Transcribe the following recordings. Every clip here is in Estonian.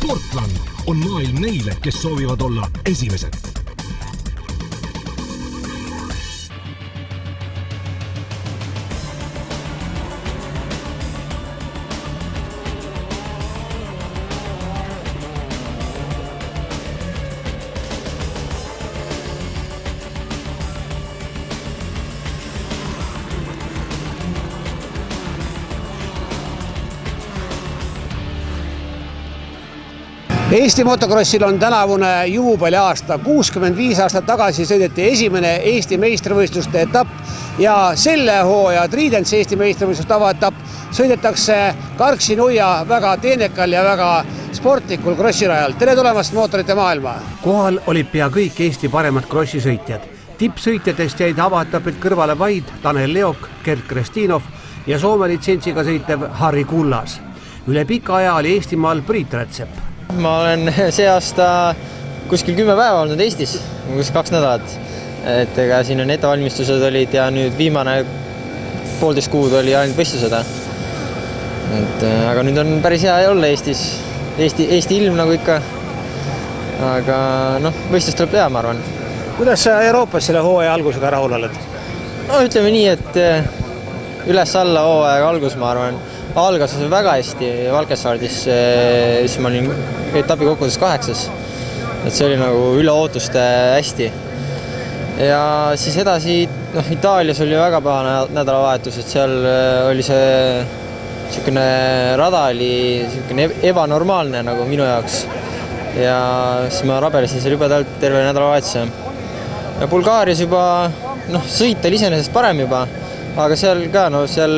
Sportland on maailm neile, kes soovivad olla esimesed. Eesti motokrossil on tänavune juubeliaasta. 65 aastat tagasi sõideti esimene Eesti meistrivõistluste etapp ja selle hooaja Tridentsi Eesti meistrivõistluste avaetapp sõidetakse Karksi-Nuia väga teenekal ja väga sportlikul krossirajal. Tere tulemast mootorite maailma! Kohal olid pea kõik Eesti paremad krossisõitjad. Tippsõitjatest jäid avaetapid kõrvale vaid Tanel Leok, Gert Kristinov ja Soome litsentsiga sõitev Harri Kullas. Üle pika aja oli Eestimaal Priit Rätsep. Ma olen see aasta kuskil 10 päeva olnud Eestis, kuskil 2 nädalat. Et ega siin on ettevalmistused olid ja nüüd viimane 1,5 kuud oli ainult võistlused. Aga nüüd on päris hea olla Eestis. Eesti ilm nagu ikka. Aga võistlus tuleb teha, ma arvan. Kuidas sa Euroopas selle hooaja algusega rahul oled? Ütleme nii, et üles-alla hooaja algus, ma arvan. Algas väga hästi Valkesaardis, siis ma olin etapi kokkudes 8. Et see oli nagu üle ootuste hästi. Ja siis edasi, Itaalias oli väga paha nädalavahetus, et seal oli see rada oli ebanormaalne nagu minu jaoks. Ja siis ma rabelesin seal juba terve nädalavahetuse. Ja Bulgaarias juba sõit oli iseenesest parem juba. Aga seal ka, seal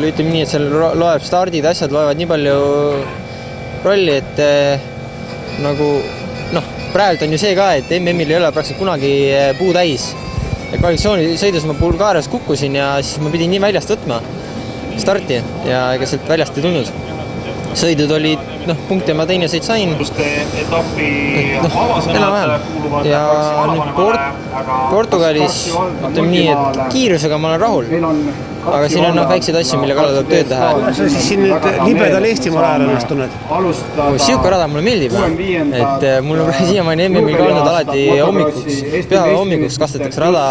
ütleme nii, et seal loeb stardid, asjad loevad nii palju rolli, et nagu, praegu on ju see ka, et MM-il ei ole praktiliselt kunagi puu täis. Ja kvalifikatsiooni sõidus ma Bulgaarias kukkusin ja siis ma pidin nii väljast võtma starti ja ega sealt väljast ei tulnud. Sõidud olid, punkti ma teine sõit sain. Ja Portugalis ütleme nii, et kiirusega ma olen rahul. Aga siin on väikseid asju, mille kallal tuleb tööd teha. Sa siis siin nüüd libedal Eestimaa rajal ennast tunned? Siuke rada mulle meeldib. Et mul on siiamaani MM-il ka olnud alati hommikuks, pühava hommikuks kastetakse rada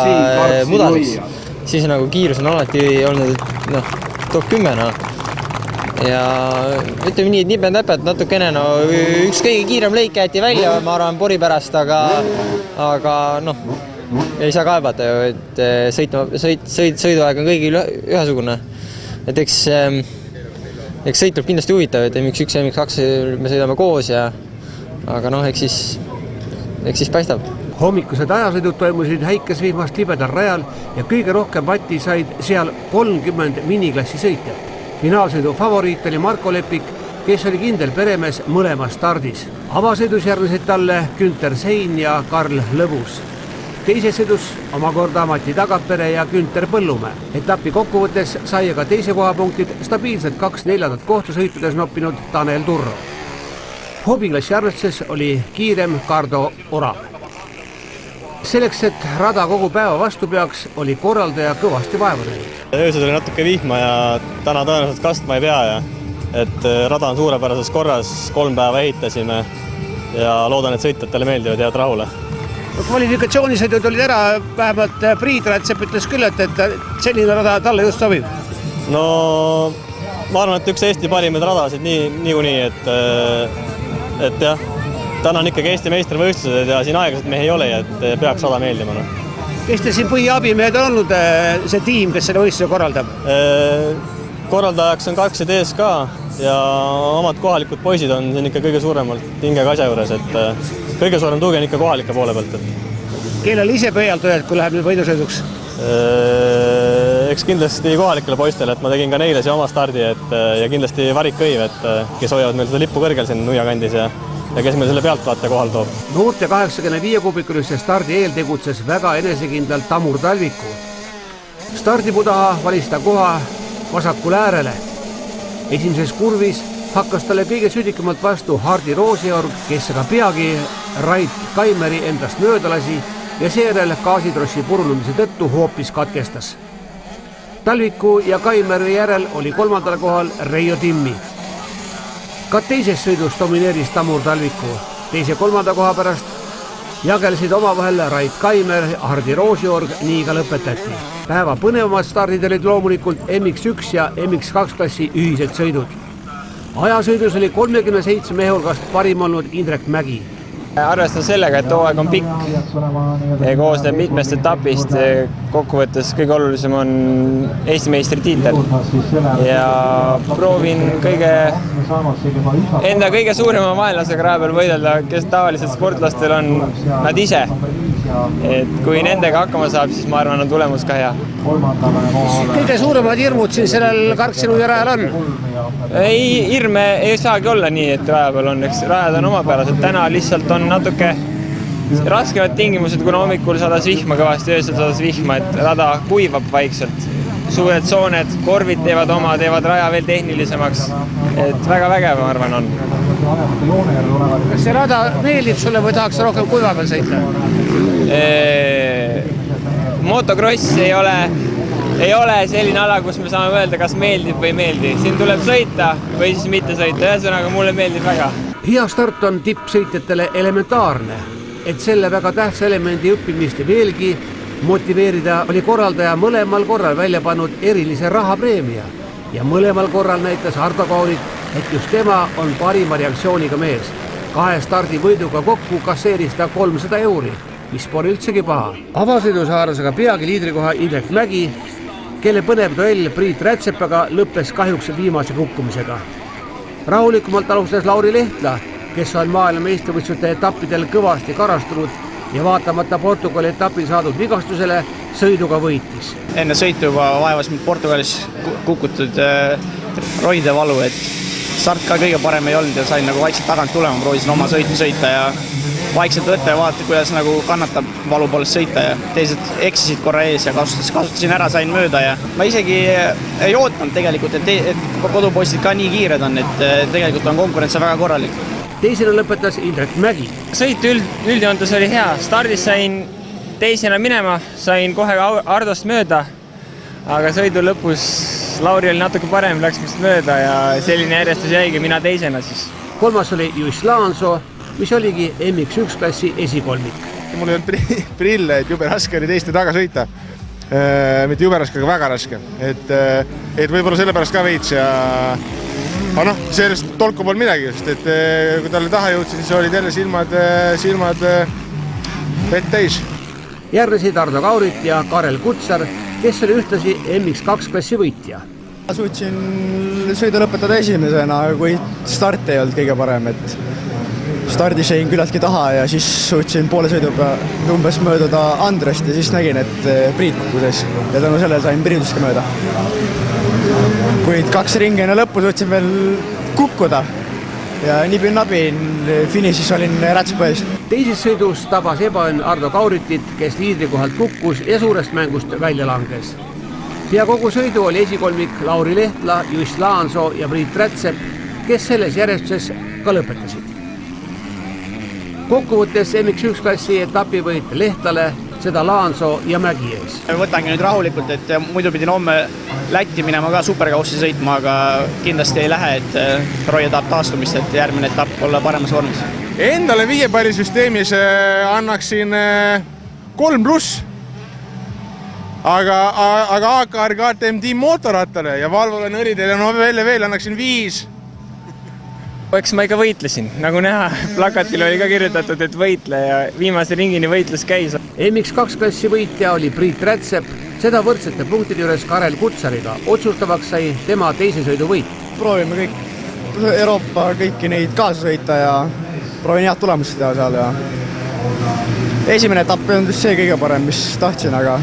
mudaliseks. Siis nagu kiirus on alati olnud top 10. Ja ütleme nii, et nipend-näpet natukene, üks kõige kiirem lõik jäeti välja, ma arvan, pori pärast, aga ei saa kaebata ju, et sõiduaeg on kõigil ühesugune. Et eks sõit tuleb kindlasti huvitav, et MX1 ja MX2 me sõidame koos, aga eks siis paistab. Hommikused ajasõidud toimusid häikesvihmast libedal rajal ja kõige rohkem vatti said seal 30 miniklassi sõitjat. Finaalsõidu favoriit oli Marko Lepik, kes oli kindel peremees mõlemas stardis. Avasõidus järgnesid talle Günter Sein ja Karl Lõbus. Teises sõidus omakorda Mati Tagapere ja Günter Põllumäe. Etapi kokkuvõttes sai aga teise kohapunktid stabiilselt 2 neljandat kohta sõitudes noppinud Tanel Turro. Hobiklassi arvestuses oli kiirem Kardo Orav. Selleks, et rada kogu päeva vastu peaks, oli korraldaja kõvasti vaeva näinud. Öösed oli natuke vihma ja täna tõenäoliselt kastma ei pea. Et rada on suurepärases korras, 3 päeva ehitasime ja loodan, et sõitjatele meeldivad ja jäävad rahule. Kvalifikatsioonisõidud olid ära, vähemalt Priit Rätsep ütles küll, et selline rada talle just sobib. No ma arvan, et üks Eesti parimaid radasid niikuinii, et jah. Täna on ikkagi Eesti meistrivõistlused ja siin aeglaselt mehi ei ole, et peaks rada meeldima. Kes te siin põhiabimehed on olnud see tiim, kes selle võistluse korraldab? Korraldajaks on Karksi TSK ja omad kohalikud poisid on siin ikka kõige suuremalt hingega asja juures, et kõige suurem tugi on ikka kohalike poole pealt. Kellel ise pöialt oled, kui läheb nüüd võidusõiduks? Eks kindlasti kohalikele poistele, et ma tegin ka neile see oma stardi ja kindlasti Varik Kõiv, kes hoiavad meil seda lippu kõrgel siin Nuia kandis ja kes meil selle pealtvaate kohal toob. Noorte 85 kubikulisse stardi eel tegutses väga enesekindlalt Tamur Talviku. Stardipudaha valis ta koha vasakule äärele. Esimeses kurvis hakkas talle kõige südikamalt vastu Hardi Roosiorg, kes aga peagi Rait Kaimeri endast mööda lasi ja seejärel gaasitrossi purunemise tõttu hoopis katkestas. Talviku ja Kaimeri järel oli 3. kohal Reijo Timmi. Ka teises sõidus domineeris Tamur Talviku. Teise 3. koha pärast jagelesid omavahel Rait Kaimer, Hardi Roosiorg, nii ka lõpetati. Päeva põnevamad stardid olid loomulikult MX1 ja MX2 klassi ühised sõidud. Ajasõidus oli 37 mehe hulgast parim olnud Indrek Mägi. Arvestades sellega, et hooaeg on pikk ja koosneb mitmest etapist, kokkuvõttes kõige olulisem on Eesti meistritiitel ja proovin enda kõige suurema vaenlasega raja peal võidelda, kes tavaliselt sportlastel on nad ise. Et kui nendega hakkama saab, siis ma arvan, on tulemus ka hea. Kõige suuremad hirmud siin sellel Karksiluuja rajal on? Ei, hirme ei saagi olla nii, et raja peal on, eks rajad on omapärased. Täna lihtsalt on natuke raskevad tingimused, kuna hommikul sadas vihma kõvasti, öösel sadas vihma, et rada kuivab vaikselt. Suured sooned, korvid teevad raja veel tehnilisemaks. Et väga vägev, ma arvan, on. Kas see rada meeldib sulle või tahaks rohkem kuiva peal sõita? Motocross ei ole selline ala, kus me saame öelda, kas meeldib või ei meeldi. Siin tuleb sõita või siis mitte sõita. Ühesõnaga, mulle meeldib väga. Hea start on tippsõitjatele elementaarne, et selle väga tähtsa elemendi õppimist veelgi motiveerida oli korraldaja mõlemal korral välja pannud erilise rahapreemia ja mõlemal korral näitas Ardo Kaurit, et just tema on parima reaktsiooniga mees. 2 stardi võiduga kokku kasseeris ta 300 €, mis pole üldsegi paha. Avasõidu saaras aga peagi liidrikoha Indrek Mägi, kelle põnev duell Priit Rätsepaga lõppes kahjuks viimase kukkumisega. Rahulikumalt alustas Lauri Lehtla, kes on maailmameistrivõistluste etappidel kõvasti karastunud ja vaatamata Portugali etapil saadud vigastusele sõiduga võitis. Enne sõitu juba vaevas mind Portugalis kukutud roidevalu, et start ka kõige parem ei olnud ja sain nagu vaikselt tagant tulema, proovisin oma sõitu sõita ja vaikselt võtta ja vaadata, kuidas nagu kannatab valu poolest sõita ja teised eksisid korra ees ja kasutasin ära, sain mööda ja ma isegi ei ootanud tegelikult, et kodupostid ka nii kiired on, et tegelikult on konkurents väga korralik. Teisena lõpetas Indrek Mägi. Sõit üldjoontes oli hea. Stardis sain teisena minema, sain kohe Ardost mööda, aga sõidu lõpus Lauri oli natuke parem, läks must mööda ja selline järjestus jäigi, mina teisena siis. 3. oli Juss Laanso, mis oligi MX1 klassi esikolmik. Mul ei olnud prille, et jube raske oli teiste taga sõita. Mitte jube raske, aga väga raske. Et võib-olla sellepärast ka veits ja aga noh, sellest tolku polnud midagi, sest et kui talle taha jõudsin, siis olid jälle silmad vett täis. Järgnesid Ardo Kaurit ja Karel Kutsar, kes oli ühtlasi MX2 klassi võitja. Suutsin sõidu lõpetada esimesena, kui start ei olnud kõige parem, et stardis jäin küllaltki taha ja siis suutsin poole sõiduga umbes mööduda Andrest ja siis nägin, et Priit kukkus ja tänu sellele sain Priidust ka mööda. Kuid 2 ringi enne lõppu suutsin veel kukkuda ja nibin-nabin finišis olin Rätsepa ees. Teises sõidus tabas ebaõnn Ardo Kauritit, kes liidrikohalt kukkus ja suurest mängust välja langes. Pea kogu sõidu oli esikolmik Lauri Lehtla, Juss Laanso ja Priit Rätsep, kes selles järjestuses ka lõpetasid. Kokkuvõttes MX1 klassi etapivõit Lehtlale, seda Laanso ja Mägi ees. Võtangi nüüd rahulikult, et muidu pidin homme Lätti minema ka superkaussi sõitma, aga kindlasti ei lähe, et Roie tahab taastumist, et järgmine etapp olla paremas vormis. Endale 5 pallisüsteemis annaksin 3+, aga AKR KTM Team mootorrattale ja Valvole nõridele veel annaksin 5. Eks ma ikka võitlesin, nagu näha, plakatil oli ka kirjutatud, et võitle ja viimase ringini võitlus käis. MX2 klassi võitja oli Priit Rätsep, seda võrdsete punktide juures Karel Kutsariga. Otsustavaks sai tema teise sõidu võit. Proovime kõik Euroopa kõiki neid kaasa sõita ja proovin head tulemust teha seal ja esimene etapp on see kõige parem, mis tahtsin, aga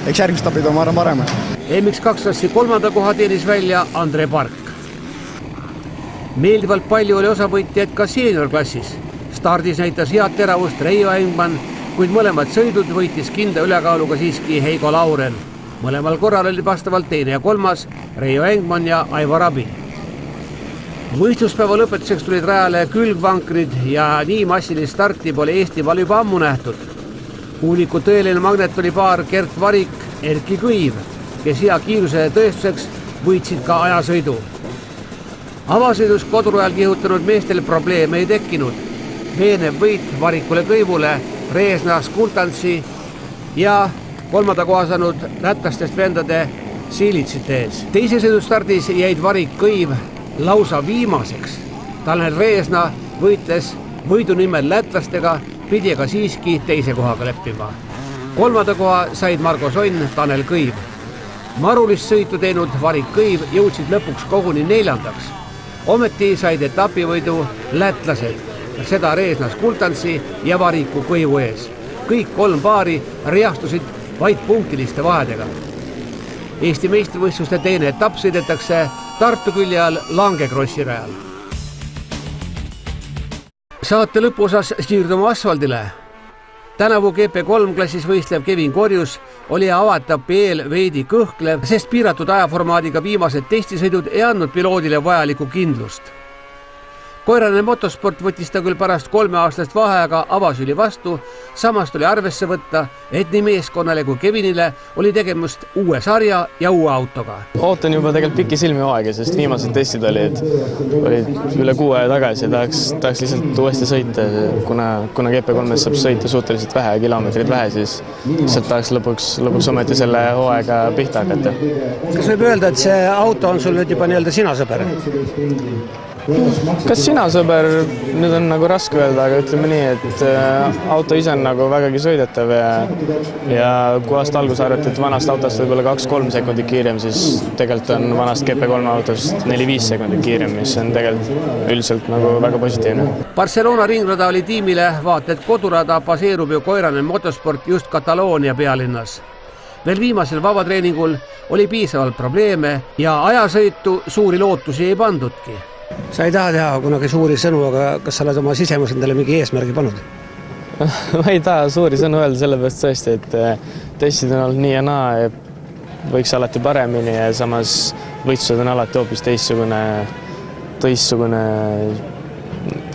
eks järgmised etapid on arvan paremad. MX2 klassi 3. koha teenis välja Andre Park. Meeldivalt palju oli osavõitjaid ka seeniorklassis. Stardis näitas head teravust Reijo Engman, kuid mõlemad sõidud võitis kindla ülekaaluga siiski Heigo Lauren. Mõlemal korral oli vastavalt 2. ja 3. Reijo Engman ja Aivar Abi. Võistluspäeva lõpetuseks tulid rajale külgvankrid ja nii massilist starti pole Eestimaal juba ammu nähtud. Kuuliku tõeline magnet oli paar Gert Varik, Erki Kõiv, kes hea kiiruse tõestuseks võitsid ka ajasõidu. Avasõidus kodurajal kihutanud meestel probleeme ei tekkinud. Veenev võit Varikule Kõivule, Reesna Skultantsi ja kolmanda koha saanud lätlastest vendade Siilitsite ees. Teise sõidustardis jäid Varik Kõiv lausa viimaseks. Tanel Reesna võitles võidu nimel lätlastega, pidi aga siiski teise kohaga leppima. Kolmanda koha said Margo Sonn, Tanel Kõiv. Marulist sõitu teinud Varik Kõiv jõudsid lõpuks koguni neljandaks. Ometi said etapivõidu lätlased, seda Reesna Skultantsi ja Variku Kõivu ees. Kõik kolm paari reastusid vaid punktiliste vahedega. Eesti meistrivõistluste teine etapp sõidetakse Tartu külje all Langekrossi rajal. Saate lõpuosas siirdume asfaldile. Tänavu GP3 klassis võistlev Kevin Korjus oli avatapi eel veidi kõhklev, sest piiratud ajaformaadiga viimased testisõidud ei andnud piloodile vajalikku kindlust. Koirane motosport võttis ta küll pärast 3-aastast vaheaega avasüli vastu, samas tuli arvesse võtta, et nii meeskonnale kui Kevinile oli tegemist uue sarja ja uue autoga. Ootan juba tegelikult pikki silmi hooaega, sest viimased testid olid üle 6 aja tagasi ja tahaks lihtsalt uuesti sõita, kuna GP3-s saab sõita suhteliselt vähe, kilomeetrid vähe, siis lihtsalt tahaks lõpuks ometi selle hooaega pihta hakata. Kas võib öelda, et see auto on sul nüüd juba nii-öelda sina sõber? Kas sina sõber, nüüd on nagu raske öelda, aga ütleme nii, et auto ise on nagu vägagi sõidetav ja kui aasta algus arvati, et vanast autost võib-olla 2-3 sekundit kiirem, siis tegelikult on vanast GP3 autost 4-5 sekundit kiirem, mis on tegelikult üldiselt nagu väga positiivne. Barcelona ringrada oli tiimile vaata, et kodurada baseerub ju koirane motosport just Kataloonia pealinnas. Veel viimasel vabatreeningul oli piisavalt probleeme ja ajasõitu suuri lootusi ei pandudki. Sa ei taha teha kunagi suuri sõnu, aga kas sa oled oma sisemus endale mingi eesmärgi pannud? Ma ei taha suuri sõnu öelda sellepärast tõesti, et testid on olnud nii ja naa ja võiks alati paremini ja samas võistlused on alati hoopis teistsugune.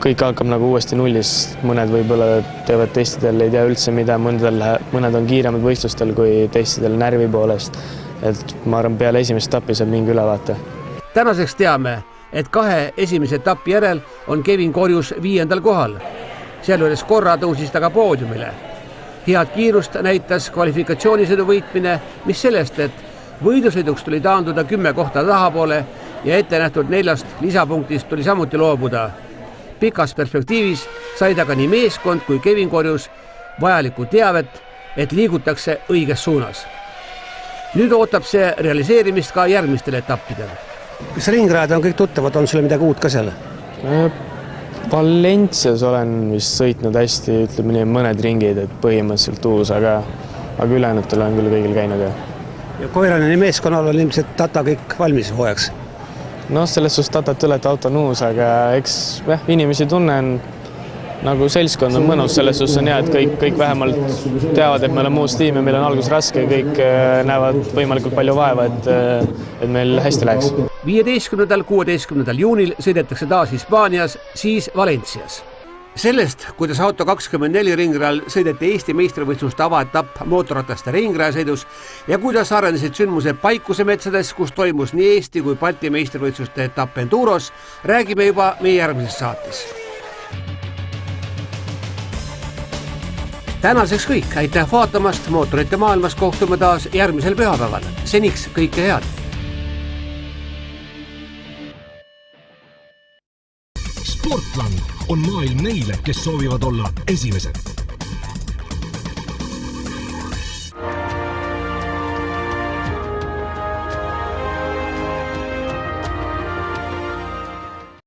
Kõik hakkab nagu uuesti nullist, mõned võib-olla teevad testidel, ei tea üldse mida, mõned on kiiremad võistlustel kui testidel närvi poolest. Et ma arvan, peale esimest etappi saab mingi ülevaate. Tänaseks teame, et 2 esimese etapi järel on Kevin Korjus 5. kohal. Sealjuures korra tõusis ta ka poodiumile. Head kiirust näitas kvalifikatsioonisõidu võitmine, mis sellest, et võidusõiduks tuli taanduda 10 kohta tahapoole ja ette nähtud 4 lisapunktist tuli samuti loobuda. Pikas perspektiivis said aga nii meeskond kui Kevin Korjus vajalikku teavet, et liigutakse õiges suunas. Nüüd ootab see realiseerimist ka järgmistel etappidel. Kas ringrajad on kõik tuttavad, on sulle midagi uut ka seal? Valencias olen vist sõitnud hästi, ütleme nii, mõned ringid, et põhimõtteliselt uus, aga ülejäänutel on küll kõigil käinud. Ja koirane meeskonnal on ilmselt Tata kõik valmis hooajaks? No selles suhtes Tatat üle, et auto on uus, aga eks inimesi tunnen, nagu seltskond on mõnus, selles suhtes on hea, et kõik vähemalt teavad, et me oleme uus tiim ja meil on algus raske ja kõik näevad võimalikult palju vaeva, et meil hästi läheks. 15.–16. juunil sõidetakse taas Hispaanias, siis Valencias. Sellest, kuidas auto 24 ringrajal sõideti Eesti meistrivõistluste avaetapp mootorrataste ringrajasõidus ja kuidas arenesid sündmused Paikuse metsades, kus toimus nii Eesti kui Balti meistrivõistluste etapp Enduros, räägime juba meie järgmises saates. Tänaseks kõik, aitäh vaatamast, mootorite maailmas kohtume taas järgmisel pühapäeval. Seniks kõike head! Sportland on maailm neile, kes soovivad olla esimesed.